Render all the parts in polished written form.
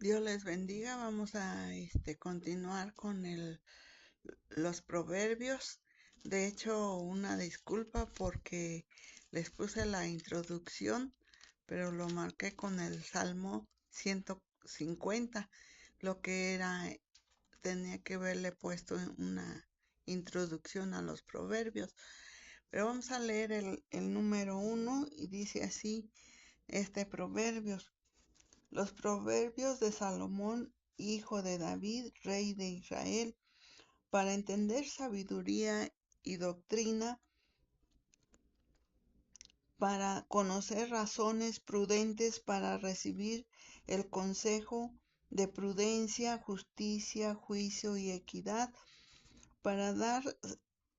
Dios les bendiga. Vamos a continuar con los proverbios. De hecho, una disculpa porque les puse la introducción, pero lo marqué con el Salmo 150. Lo que era, tenía que haberle puesto una introducción a los proverbios. Pero vamos a leer el número 1 y dice así proverbios. Los proverbios de Salomón, hijo de David, rey de Israel, para entender sabiduría y doctrina, para conocer razones prudentes, para recibir el consejo de prudencia, justicia, juicio y equidad, para dar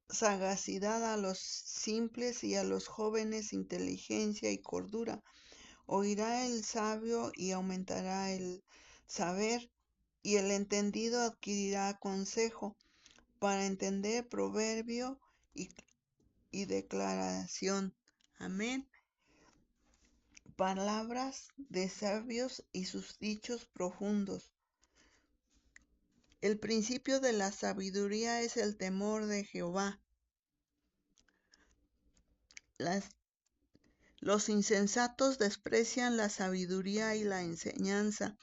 sagacidad a los simples y a los jóvenes inteligencia y cordura. Oirá el sabio y aumentará el saber, y el entendido adquirirá consejo, para entender proverbio y declaración. Amén. Palabras de sabios y sus dichos profundos. El principio de la sabiduría es el temor de Jehová. Los insensatos desprecian la sabiduría y la enseñanza.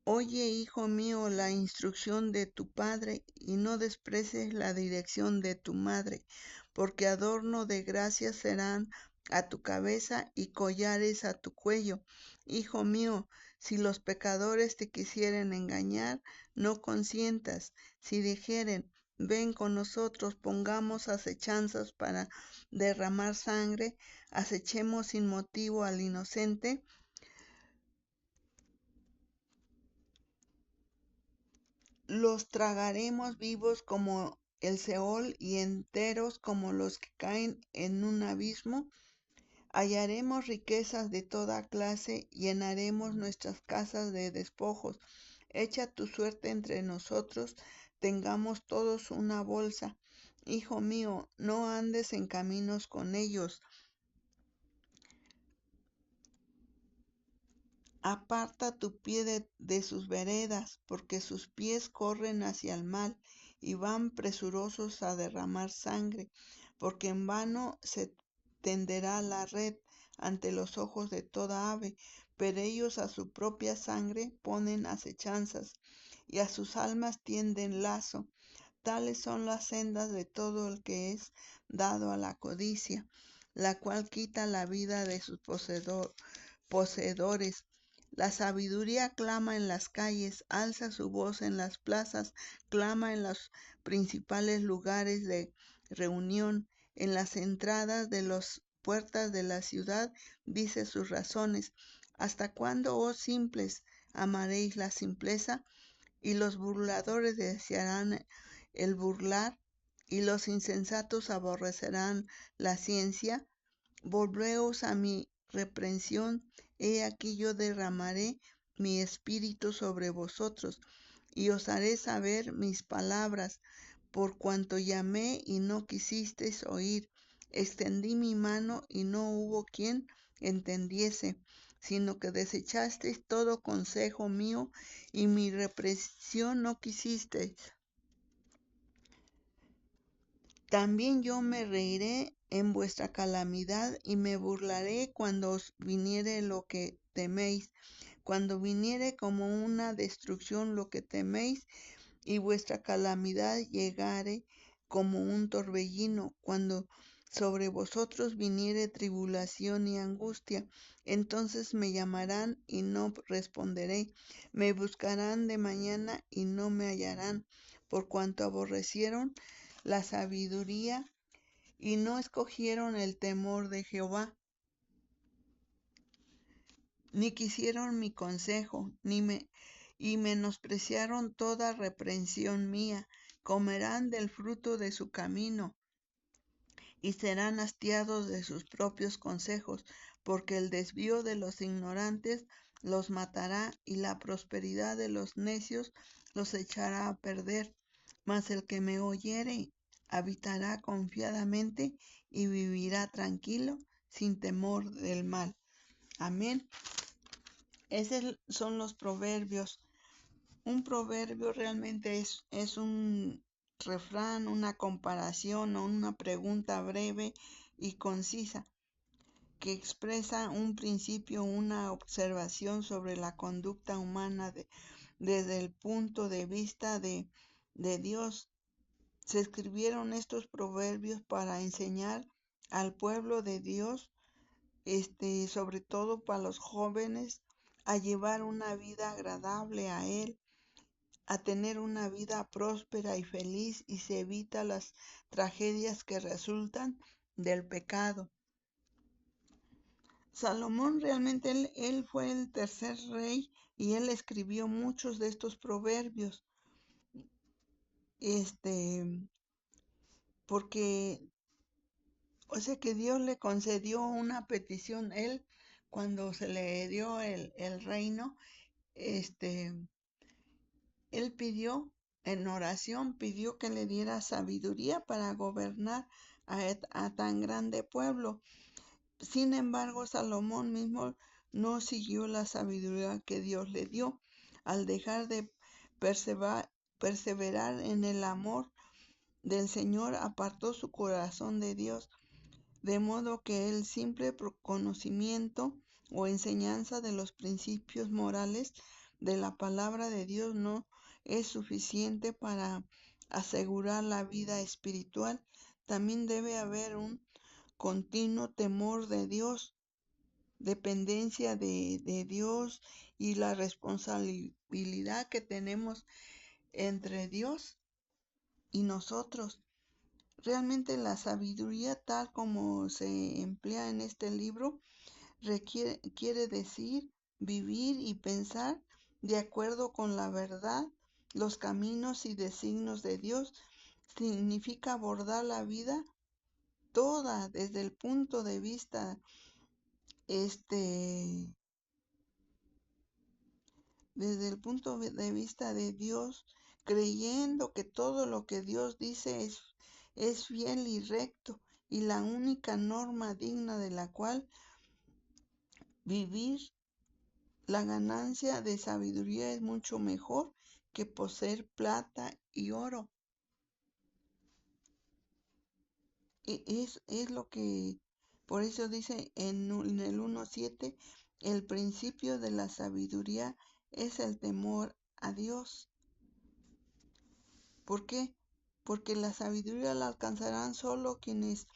Oye, hijo mío, la instrucción de tu padre, y no desprecies la dirección de tu madre, porque adorno de gracia serán a tu cabeza y collares a tu cuello. Hijo mío, si los pecadores te quisieren engañar, no consientas. Si dijeren, ven con nosotros, pongamos acechanzas para derramar sangre, acechemos sin motivo al inocente, los tragaremos vivos como el Seol y enteros como los que caen en un abismo. Hallaremos riquezas de toda clase, llenaremos nuestras casas de despojos. Echa tu suerte entre nosotros, tengamos todos una bolsa. Hijo mío, no andes en caminos con ellos. Aparta tu pie de sus veredas, porque sus pies corren hacia el mal y van presurosos a derramar sangre, porque en vano se tenderá la red ante los ojos de toda ave, pero ellos a su propia sangre ponen acechanzas y a sus almas tienden lazo. Tales son las sendas de todo el que es dado a la codicia, la cual quita la vida de sus poseedores. La sabiduría clama en las calles, alza su voz en las plazas, clama en los principales lugares de reunión, en las entradas de las puertas de la ciudad, dice sus razones. ¿Hasta cuándo, oh simples, amaréis la simpleza? Y los burladores desearán el burlar, y los insensatos aborrecerán la ciencia. Volveos a mi reprensión, he aquí yo derramaré mi espíritu sobre vosotros, y os haré saber mis palabras, por cuanto llamé y no quisisteis oír, extendí mi mano y no hubo quien entendiese, sino que desechasteis todo consejo mío, y mi reprensión no quisisteis. También yo me reiré en vuestra calamidad y me burlaré cuando os viniere lo que teméis, cuando viniere como una destrucción lo que teméis y vuestra calamidad llegare como un torbellino, cuando sobre vosotros viniere tribulación y angustia, entonces me llamarán y no responderé, me buscarán de mañana y no me hallarán, por cuanto aborrecieron la sabiduría y no escogieron el temor de Jehová, ni quisieron mi consejo, y menospreciaron toda reprensión mía. Comerán del fruto de su camino y serán hastiados de sus propios consejos, porque el desvío de los ignorantes los matará y la prosperidad de los necios los echará a perder. Mas el que me oyere habitará confiadamente y vivirá tranquilo sin temor del mal. Amén. Son los proverbios. Un proverbio realmente es un refrán, una comparación o una pregunta breve y concisa que expresa un principio, una observación sobre la conducta humana desde el punto de vista de Dios. Se escribieron estos proverbios para enseñar al pueblo de Dios, sobre todo para los jóvenes, a llevar una vida agradable a Él, a tener una vida próspera y feliz, y se evita las tragedias que resultan del pecado. Salomón realmente él fue el tercer rey y él escribió muchos de estos proverbios. Porque, o sea que Dios le concedió una petición. Él, cuando se le dio el reino, este, él pidió, en oración, pidió que le diera sabiduría para gobernar a tan grande pueblo. Sin embargo, Salomón mismo no siguió la sabiduría que Dios le dio. Al dejar de perseverar en el amor del Señor, apartó su corazón de Dios, de modo que el simple conocimiento o enseñanza de los principios morales de la palabra de Dios no es suficiente para asegurar la vida espiritual. También debe haber un continuo temor de Dios, dependencia de Dios y la responsabilidad que tenemos entre Dios y nosotros. Realmente la sabiduría tal como se emplea en este libro quiere decir vivir y pensar de acuerdo con la verdad, los caminos y designios de Dios. Significa abordar la vida toda desde el punto de vista este desde el punto de vista de Dios, creyendo que todo lo que Dios dice es fiel y recto, y la única norma digna de la cual vivir. La ganancia de sabiduría es mucho mejor que poseer plata y oro. Es lo que, por eso dice en el 1:7, el principio de la sabiduría es el temor a Dios. ¿Por qué? Porque la sabiduría la alcanzarán solo quienes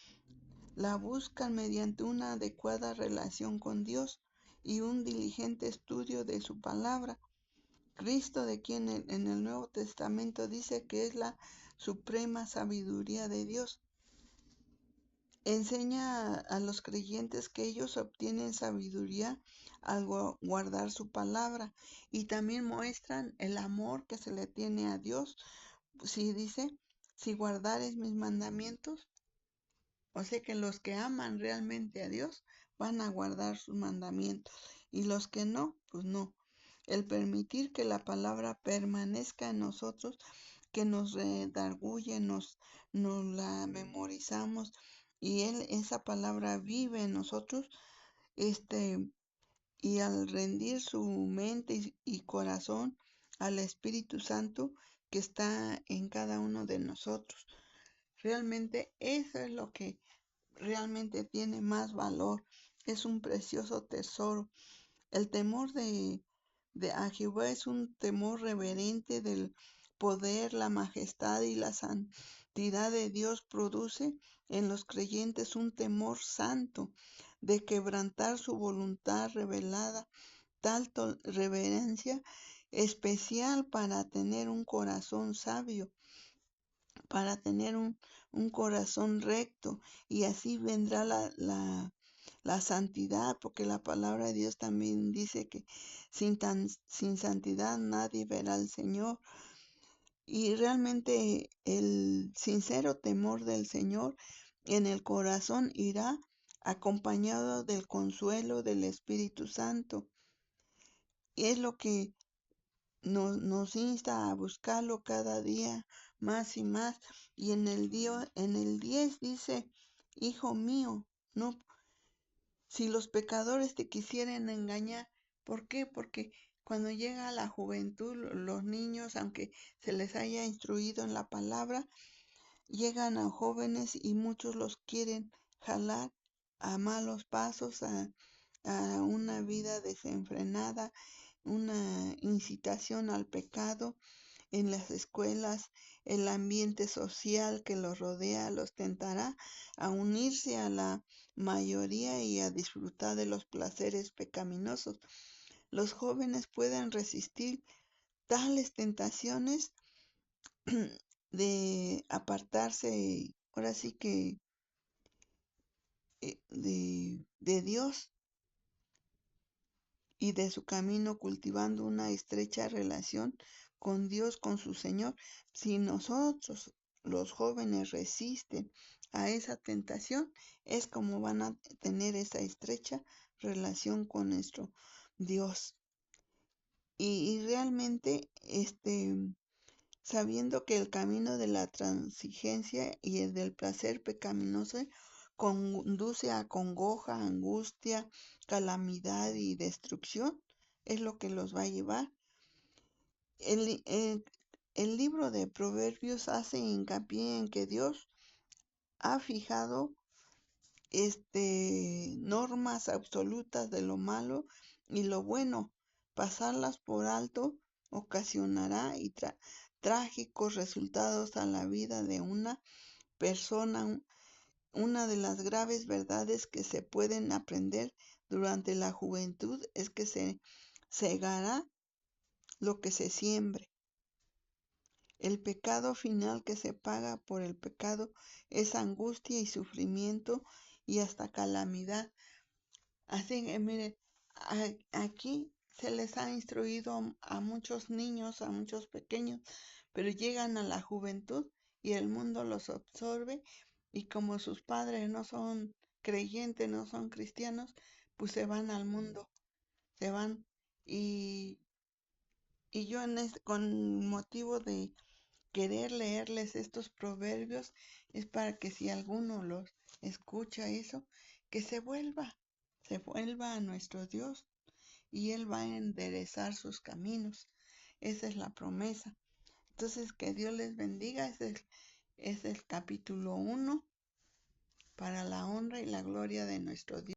la buscan mediante una adecuada relación con Dios y un diligente estudio de su palabra. Cristo, de quien en el Nuevo Testamento dice que es la suprema sabiduría de Dios, enseña a los creyentes que ellos obtienen sabiduría al guardar su palabra, y también muestran el amor que se le tiene a Dios. Si dice, si guardares mis mandamientos, o sea que los que aman realmente a Dios van a guardar sus mandamientos, y los que no, pues no. El permitir que la palabra permanezca en nosotros, que nos redarguye, nos la memorizamos, y esa palabra vive en nosotros, y al rendir su mente y corazón al Espíritu Santo que está en cada uno de nosotros. Realmente eso es lo que realmente tiene más valor. Es un precioso tesoro. El temor de a Jehová es un temor reverente del poder, la majestad y la santidad de Dios. Produce en los creyentes un temor santo de quebrantar su voluntad revelada, tal reverencia especial para tener un corazón sabio, para tener un corazón recto, y así vendrá la santidad, porque la palabra de Dios también dice que sin santidad nadie verá al Señor. Y realmente el sincero temor del Señor en el corazón irá acompañado del consuelo del Espíritu Santo. Y es lo que nos insta a buscarlo cada día más y más. Y en el 10 dice, hijo mío, no, si los pecadores te quisieren engañar, ¿Por qué? Porque cuando llega la juventud, los niños, aunque se les haya instruido en la palabra, llegan a jóvenes y muchos los quieren jalar a malos pasos, a una vida desenfrenada, una incitación al pecado en las escuelas. El ambiente social que los rodea los tentará a unirse a la mayoría y a disfrutar de los placeres pecaminosos. Los jóvenes pueden resistir tales tentaciones de apartarse, ahora sí que de Dios y de su camino, cultivando una estrecha relación con Dios, con su Señor. Si nosotros, los jóvenes, resisten a esa tentación, es como van a tener esa estrecha relación con nuestro Dios. Y realmente, sabiendo que el camino de la transigencia y el del placer pecaminoso conduce a congoja, angustia, calamidad y destrucción, es lo que los va a llevar. El libro de Proverbios hace hincapié en que Dios ha fijado normas absolutas de lo malo y lo bueno. Pasarlas por alto ocasionará trágicos resultados a la vida de una persona. Una de las graves verdades que se pueden aprender durante la juventud es que se segará lo que se siembre. El pecado final que se paga por el pecado es angustia y sufrimiento y hasta calamidad. Así que mire, aquí se les ha instruido a muchos niños, a muchos pequeños, pero llegan a la juventud y el mundo los absorbe y como sus padres no son creyentes, no son cristianos, pues se van al mundo, se van. Y, y yo con motivo de querer leerles estos proverbios es para que si alguno los escucha eso, que se vuelva a nuestro Dios y Él va a enderezar sus caminos. Esa es la promesa. Entonces, que Dios les bendiga. Es el capítulo 1 para la honra y la gloria de nuestro Dios.